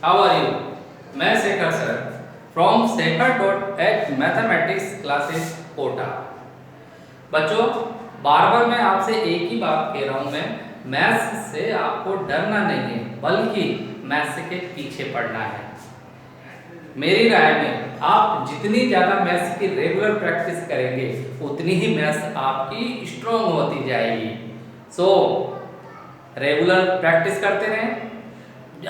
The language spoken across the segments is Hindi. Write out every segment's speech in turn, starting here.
How are you? मैं शेखर सर फ्रॉम शेखर.h मैथमेटिक्स क्लासेस कोटा। बच्चों, बार बार मैं आपसे एक ही बात कह रहा हूँ, मैं मैथ्स से आपको डरना नहीं है, बल्कि मैथ्स के पीछे पड़ना है। मेरी राय में आप जितनी ज़्यादा मैथ्स की रेगुलर प्रैक्टिस करेंगे उतनी ही मैथ्स आपकी स्ट्रॉन्ग होती जाएगी। सो रेगुलर प्रैक्टिस करते रहें।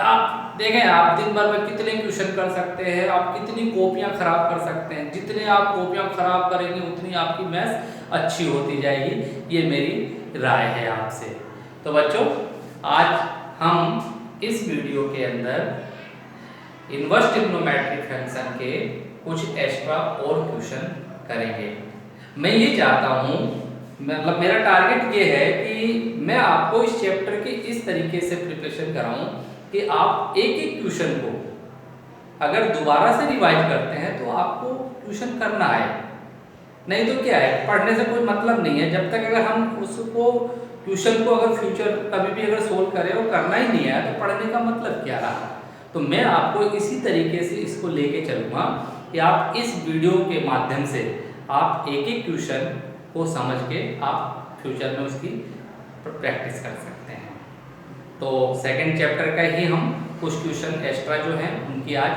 आप देखें, आप दिन भर में कितने क्वेश्चन कर सकते हैं, आप कितनी कॉपियां खराब कर सकते हैं। जितने आप कॉपियां खराब करेंगे उतनी आपकी मैथ्स अच्छी होती जाएगी, ये मेरी राय है आपसे। तो बच्चों, आज हम इस वीडियो के अंदर इनवर्स ट्रिग्नोमेट्रिक फंक्शन के कुछ एक्स्ट्रा और क्वेश्चन करेंगे। मैं ये चाहता हूँ, मतलब मेरा टारगेट ये है कि मैं आपको इस चैप्टर की इस तरीके से प्रिपरेशन कराऊं कि आप एक एक क्वेश्चन को अगर दोबारा से रिवाइज करते हैं तो आपको क्वेश्चन करना है। नहीं तो क्या है, पढ़ने से कोई मतलब नहीं है जब तक अगर हम उसको क्वेश्चन को अगर फ्यूचर कभी भी अगर सोल्व करें और करना ही नहीं है तो पढ़ने का मतलब क्या रहा। तो मैं आपको इसी तरीके से इसको लेके चलूँगा कि आप इस वीडियो के माध्यम से आप एक एक क्वेश्चन को समझ के आप फ्यूचर में उसकी प्रैक्टिस कर सकते हैं। तो सेकंड चैप्टर का ही हम कुछ क्वेश्चन एक्स्ट्रा जो हैं उनकी आज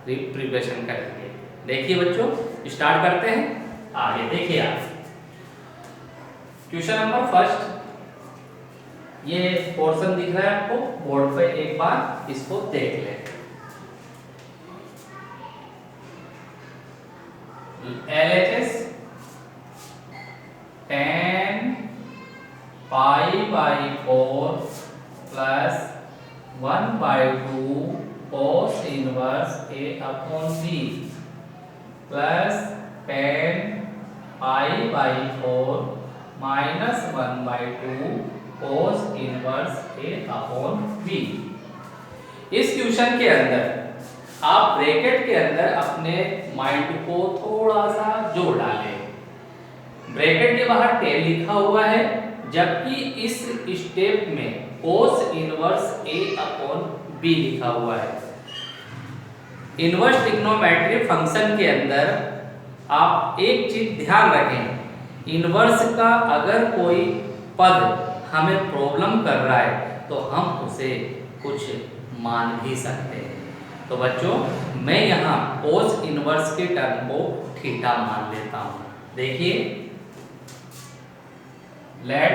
प्रिपरेशन करेंगे। देखिए बच्चों, स्टार्ट करते हैं। आगे देखिए आप क्वेश्चन नंबर फर्स्ट, ये पोर्शन दिख रहा है आपको बोर्ड पे, एक बार इसको देख लें। LHS 10 π/4 plus 1/2 cos inverse A/B plus 10 π/4 minus 1/2 cos inverse A/B। इस क्वेश्चन के अंदर आप ब्रैकेट के अंदर अपने माइंड को थोड़ा सा जोड़ डालें। ब्रैकेट के बाहर 10 लिखा हुआ है, जबकि इस स्टेप में cos इनवर्स A/B लिखा हुआ है। इनवर्स ट्रिग्नोमेट्रिक फंक्शन के अंदर आप एक चीज ध्यान रखें, इनवर्स का अगर कोई पद हमें प्रॉब्लम कर रहा है तो हम उसे कुछ मान भी सकते हैं। तो बच्चों, मैं यहाँ cos इनवर्स के टर्म को थीटा मान लेता हूँ। देखिए, let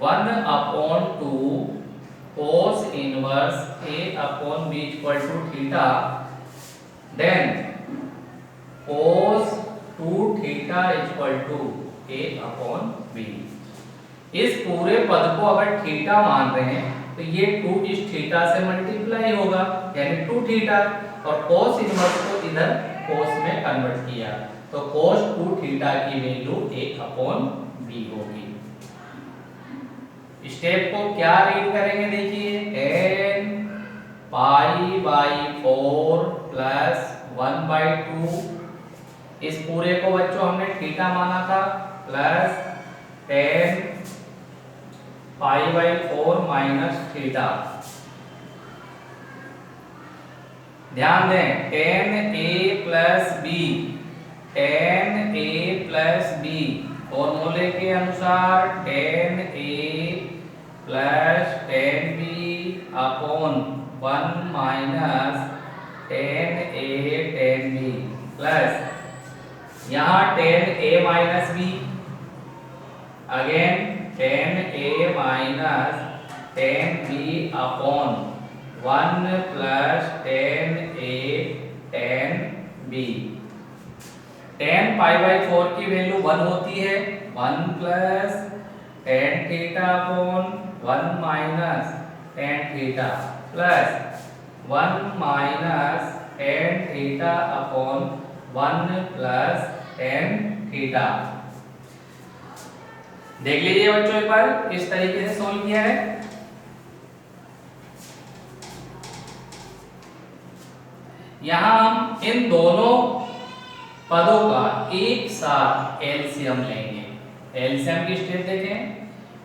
1/2 cos inverse A/B equal to theta, then cos 2 theta equal to A/B। इस पूरे पद को अगर थीटा मान रहे हैं तो ये 2 इस थीटा से मल्टीप्लाई होगा, यानी 2 थीटा, और cos इनवर्स को इधर cos में कन्वर्ट किया तो cos 2 थीटा की वैल्यू A/B होगी। स्टेप को क्या रीड करेंगे, देखिए 10 π/4 प्लस 1/2, इस पूरे को बच्चों हमने थीटा माना था, प्लस 10 π/4 माइनस थीटा। ध्यान दें, 10a plus b, 10a plus b फॉर्मूले के अनुसार 10a plus 10b upon 1 minus 10a 10b plus यहाँ 10a minus b, again 10a minus 10b upon 1 plus 10a 10b। 10 π/4 की वैल्यू 1 होती है, 1 plus 10 theta upon 1 minus 10 theta plus 1 minus 10 theta upon 1 plus 10 theta. देख लीजिए बच्चों, एक बार इस तरीके से सोल्व किया है। यहां हम इन दोनों पदों का एक साथ एलसीएम लेंगे। एलसीएम की स्टेप देखें,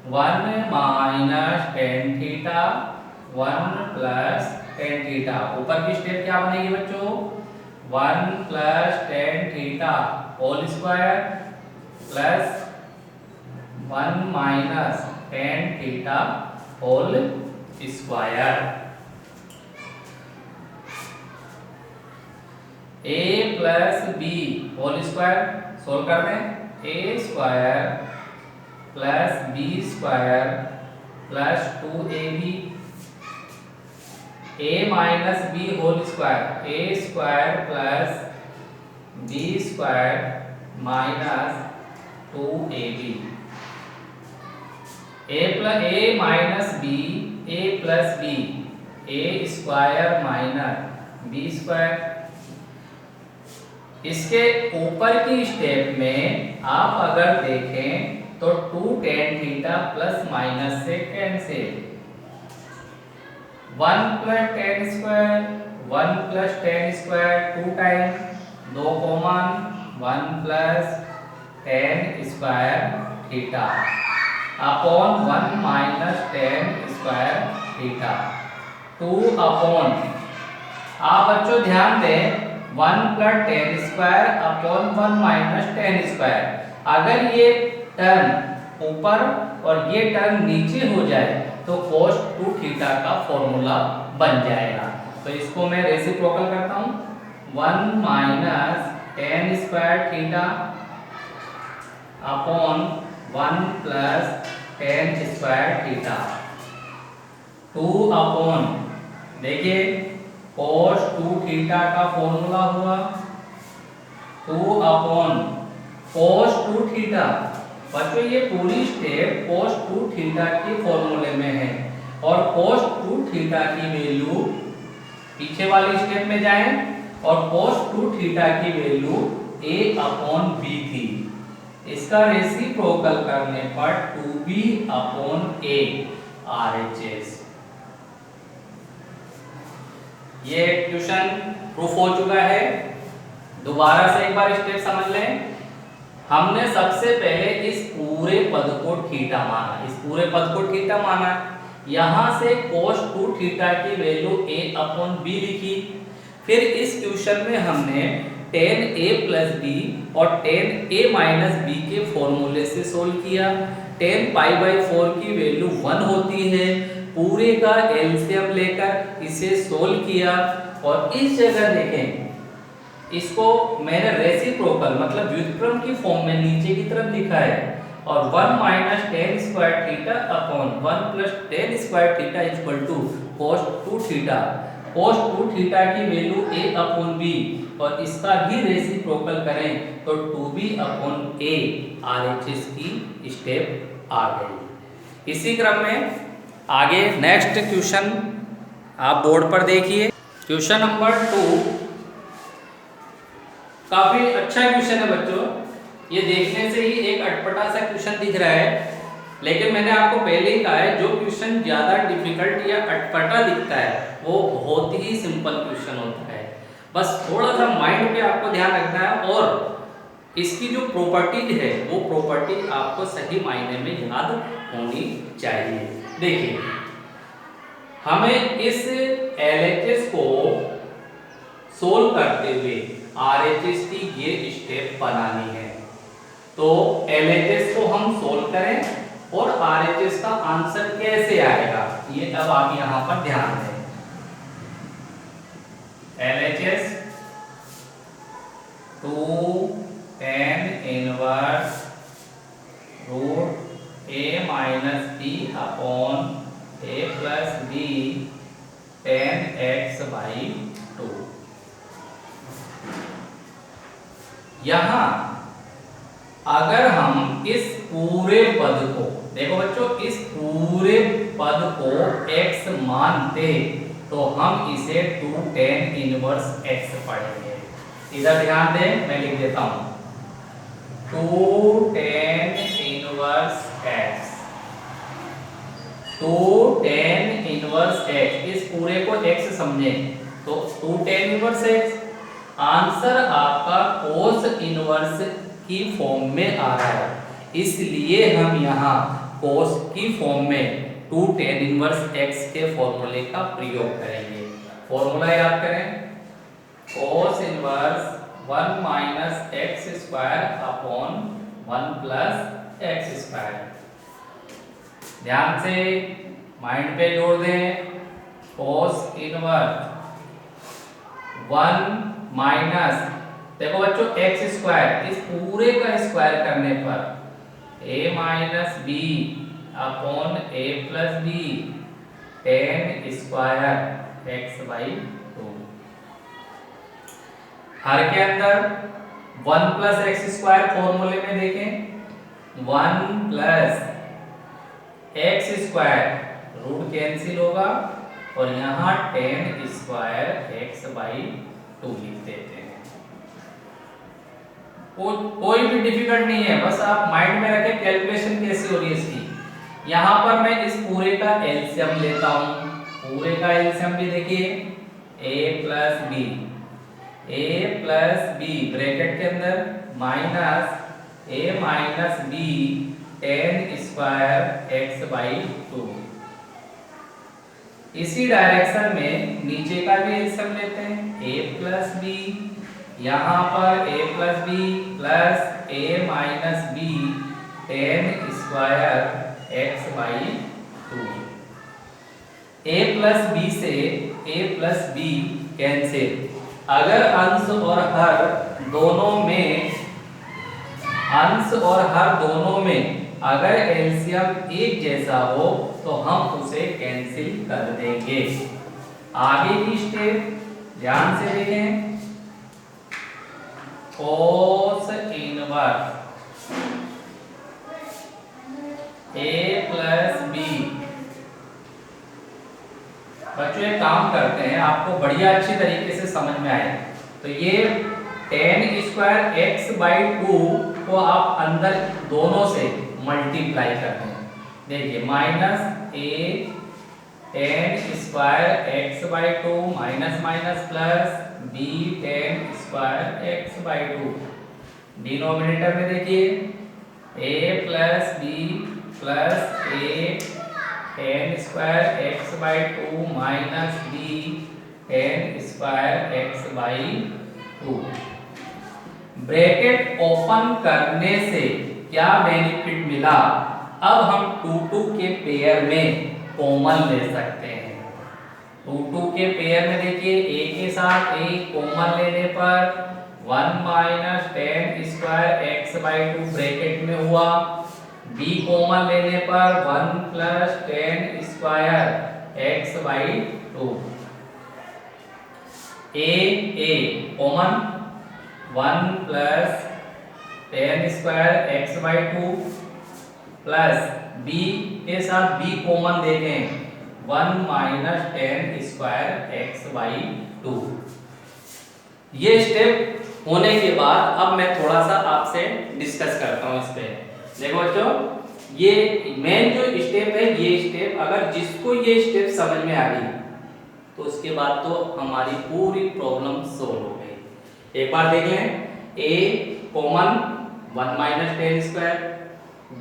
1 minus 10 theta 1 plus ten theta. ऊपर की स्टेप क्या बनेगी बच्चों? 1 plus ten theta whole square plus 1 minus ten theta whole square. a plus B whole square solve कर दें। A square plus B square plus 2ab, a minus B whole square, A square plus B square minus 2ab, A minus B, A plus B, A square minus B square. इसके ऊपर की स्टेप में आप अगर देखें तो 2 टेन थीटा प्लस माइनस से cancel, 1 plus tan square, 1 plus tan square 2 time, 2 common, 1 plus tan square theta upon 1 minus tan square theta 2 upon, आप बच्चों ध्यान दें 1 plus tan square upon 1 minus tan square. अगर ये टर्म ऊपर और ये टर्म नीचे हो जाए तो cos 2 थीटा का फॉर्मूला बन जाएगा। तो इसको मैं रेसिप्रोकल करता हूँ, 1 minus tan square theta upon 1 plus tan square theta 2 upon, देखिए cos 2 थीटा का फॉर्मूला हुआ 2 अपॉन cos 2 थीटा। बच्चों ये पूरी स्टेप cos 2 थीटा के फॉर्मूले में है और cos 2 थीटा की वैल्यू पीछे वाली स्टेप में जाएं और cos 2 थीटा की वैल्यू a अपॉन b थी। इसका रेसिप्रोकल करने पर 2b अपॉन a RHS। ये क्वेश्चन प्रूफ हो चुका है। दोबारा से एक बार स्टेप समझ लें। हमने सबसे पहले इस पूरे पद को थीटा माना, इस पूरे पद को थीटा माना, यहां से cos 2 थीटा की वैल्यू a अपॉन b लिखी। फिर इस क्वेश्चन में हमने tan a प्लस b और tan a माइनस b के फॉर्मूले से सोल्व किया। tan पाई बाई 4 की वैल्यू 1 होती है, पूरे का एलसीएम लेकर इसे सोल्व किया और इस जगह देखें इसको मैंने रेसिप्रोकल मतलब व्युत्क्रम की फॉर्म में नीचे की तरफ लिखा है और 1 minus tan square theta upon 1 plus tan square theta equal to cos 2 theta. cos 2 theta की वैल्यू a अपॉन b और इसका भी रेसिप्रोकल करें तो 2b अपॉन a RHS की स्टेप आ गई। इसी क्रम में आगे नेक्स्ट क्वेश्चन आप बोर्ड पर देखिए। क्वेश्चन नंबर 2 काफी अच्छा क्वेश्चन है बच्चों। ये देखने से ही एक अटपटा सा क्वेश्चन दिख रहा है, लेकिन मैंने आपको पहले ही कहा है जो क्वेश्चन ज्यादा डिफिकल्ट या अटपटा दिखता है वो बहुत ही सिंपल क्वेश्चन होता है। बस थोड़ा सा माइंड पे आपको ध्यान रखना है और इसकी जो प्रॉपर्टीज है वो प्रॉपर्टी आपको सही मायने में याद होनी चाहिए। देखिए हमें इस LHS को सोल्व करते हुए RHS की ये स्टेप बनानी है। तो LHS को हम सोल्व करें और RHS का आंसर कैसे आएगा ये अब आप यहां पर ध्यान दें। LHS 2 tan inverse root a minus b upon a plus b tan x by 2। यहां अगर हम इस पूरे पद को देखो बच्चों, इस पूरे पद को x मानते तो हम इसे 2 tan इनवर्स x पढ़ेंगे। इधर ध्यान दें, मैं लिख देता हूं 2 tan inverse x, 2 tan inverse x। इस पूरे को x समझें तो 2 tan इनवर्स x। आंसर आपका cos इनवर्स की फॉर्म में आ रहा है, इसलिए हम यहाँ cos की फॉर्म में 2 tan इनवर्स x के फॉर्मूले का प्रयोग करेंगे। फॉर्मूला याद करें, cos inverse 1 minus x square upon 1 plus X square. ध्यान से माइंड पे जोड़ दें, cos इनवर्स 1 माइनस, देखो बच्चों x स्क्वायर, इस पूरे का स्क्वायर करने पर a minus B upon a plus B tan square x by 2। हर के अंदर 1 प्लस एक्स स्क्वायर फॉर्मूले में देखें 1 plus X square root cancel होगा और यहाँ tan स्क्वायर x बाई 2 लिख देते हैं। कोई भी डिफिकल्ट नहीं है, बस आप माइंड में रखें कैलकुलेशन कैसे हो रही है इसकी। यहाँ पर मैं इस पूरे का एलसीएम लेता हूँ, पूरे का एलसीएम भी देखिए a plus B, a plus B bracket के अंदर minus a minus B tan square x by 2। इसी डायरेक्शन में नीचे का भी एलसीएम लेते हैं, a प्लस बी, यहाँ पर a plus B plus a minus B tan square x by 2। a plus B से a प्लस बी कैंसिल, अगर अंश और हर दोनों में अगर एलसीएम एक जैसा हो तो हम उसे कैंसिल कर देंगे। आगे की स्टेप ध्यान से देखें, cos inverse a plus B. बच्चों एक काम करते हैं, आपको बढ़िया अच्छी तरीके से समझ में आए तो ये tan स्क्वायर x बाई 2 को आप अंदर दोनों से मल्टीप्लाई करते हैं। देखिए minus a tan square x by 2 minus minus plus b tan square x by 2। Denominator में देखिए a plus b plus a tan square x by 2 minus b tan square x by 2। Bracket open करने से क्या बेनिफिट मिला, अब हम 2 के पेयर में कॉमन ले सकते हैं। 2 के पेयर में देखिए a के साथ a कॉमन लेने पर 1 minus tan square x by 2 bracket में हुआ, b कॉमन लेने पर 1 plus tan square x by 2। a common 1 plus tan square x by 2 plus b के साथ b कॉमन देखें 1 minus tan square x by 2। ये स्टेप होने के बाद अब मैं थोड़ा सा आपसे डिस्कस करता हूँ इस पे। देखो बच्चों, ये मेन जो स्टेप है, ये स्टेप अगर जिसको ये स्टेप समझ में आ गई तो उसके बाद तो हमारी पूरी प्रॉब्लम सोल्व हो गई। एक बार देख लें, a common 1 minus tan square,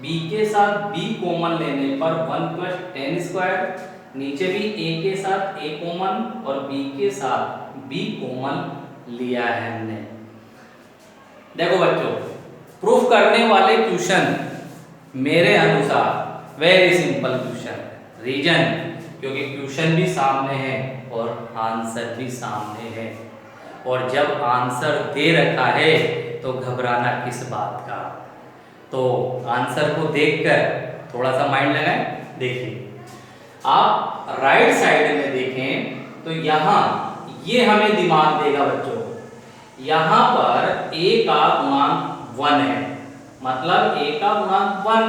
b के साथ b कॉमन लेने पर 1 प्लस tan स्क्वायर, नीचे भी a के साथ a कॉमन और b के साथ b कॉमन लिया है हमने। देखो बच्चों, प्रूफ करने वाले क्वेश्चन मेरे अनुसार वेरी सिंपल क्वेश्चन। रीजन, क्योंकि क्वेश्चन भी सामने है और आंसर भी सामने है, और जब आंसर दे रखा है तो घबराना किस बात का। तो आंसर को देखकर थोड़ा सा माइंड लगाएं। देखिए आप राइट साइड में देखें तो यहाँ ये हमें दिमाग देगा बच्चों, यहाँ पर a का गुणांक 1 है, मतलब a का गुणांक 1,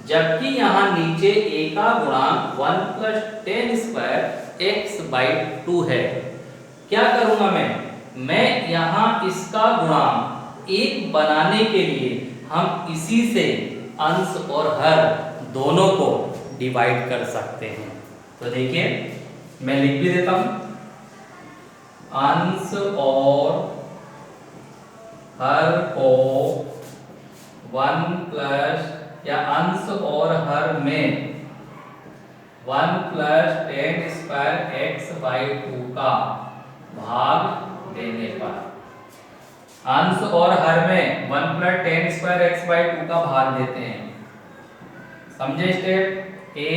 जबकि यहाँ नीचे a का गुणांक 1 plus tan square x by 2 है। क्या करूँगा मैं यहाँ इसका गुणांक 1 बनाने के लिए हम इसी से अंश और हर दोनों को डिवाइड कर सकते हैं। तो देखिए मैं लिख भी देता हूं, अंश और हर को 1 प्लस या अंश और हर में 1 plus tan square X by 2 का भाग देने पर अंश और हर में 1 plus tan square X by 2 का भाग देते हैं। समझे step A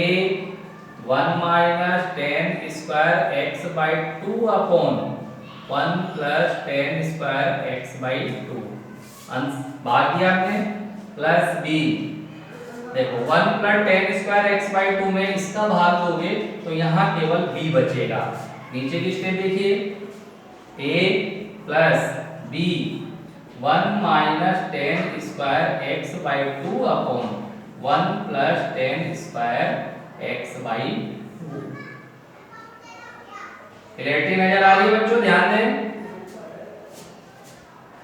1 minus tan square X by 2 upon 1 plus tan square X by 2 अंश भाग दिया आपने प्लस बी देखो 1 plus tan square X by 2 में इसका भाग दोगे तो यहाँ केवल b बचेगा। नीचे की स्टेप देखिए a plus b 1 minus tan square X by 2 upon 1 plus tan square X by 2। Clarity नजर आ रही है बच्चों? ध्यान दें।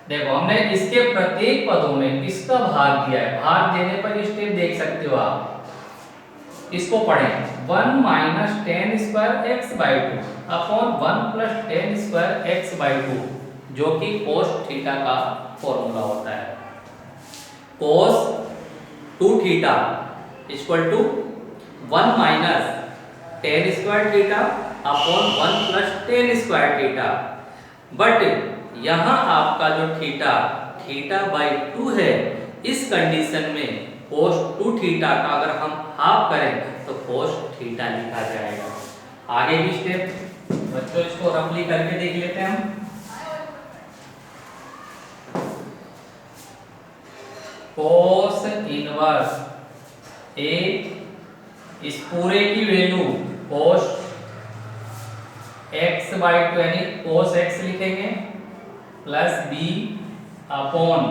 देखो हमने इसके प्रत्येक पदों में इसका भाग दिया है। भाग देने पर स्टेप देख सकते हो आप। इसको पढ़ें 1 minus tan square X by 2 upon 1 plus tan square X by 2 जो कि कोस थीटा का फॉर्मूला होता है। Cos 2 theta equal to 1 minus tan square theta upon 1 plus tan square theta. But यहाँ आपका जो थीटा बाई 2 है, इस कंडीशन में कोस 2 थीटा का अगर हम हाफ करें तो कोस थीटा लिखा जाएगा। आगे भी स्टेप बच्चों इसको रफली करके देख लेते हैं हम। कोस इनवर्स ए इस पूरे की वैल्यू कोस एक्स बाई 2 यानी कोस एक्स लिखेंगे plus B upon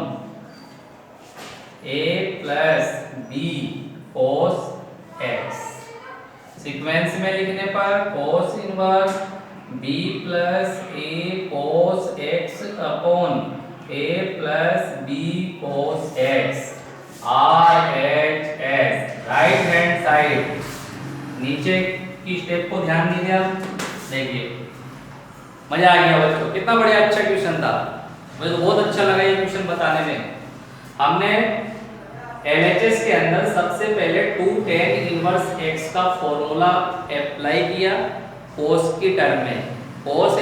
A plus B cos x. Sequence में लिखने पर cos inverse B plus A cos x upon A plus B cos x R H S right hand side. नीचे की स्टेप को ध्यान दीजिए आप। देखिए मजा आ गया बच्चों, कितना बढ़िया अच्छा क्वेश्चन था। मुझे तो बहुत अच्छा लगा ये क्वेश्चन बताने में। हमने LHS के अंदर सबसे पहले 2 tan इनवर्स x का फॉर्मूला अप्लाई किया कोस की टर्म में। कोस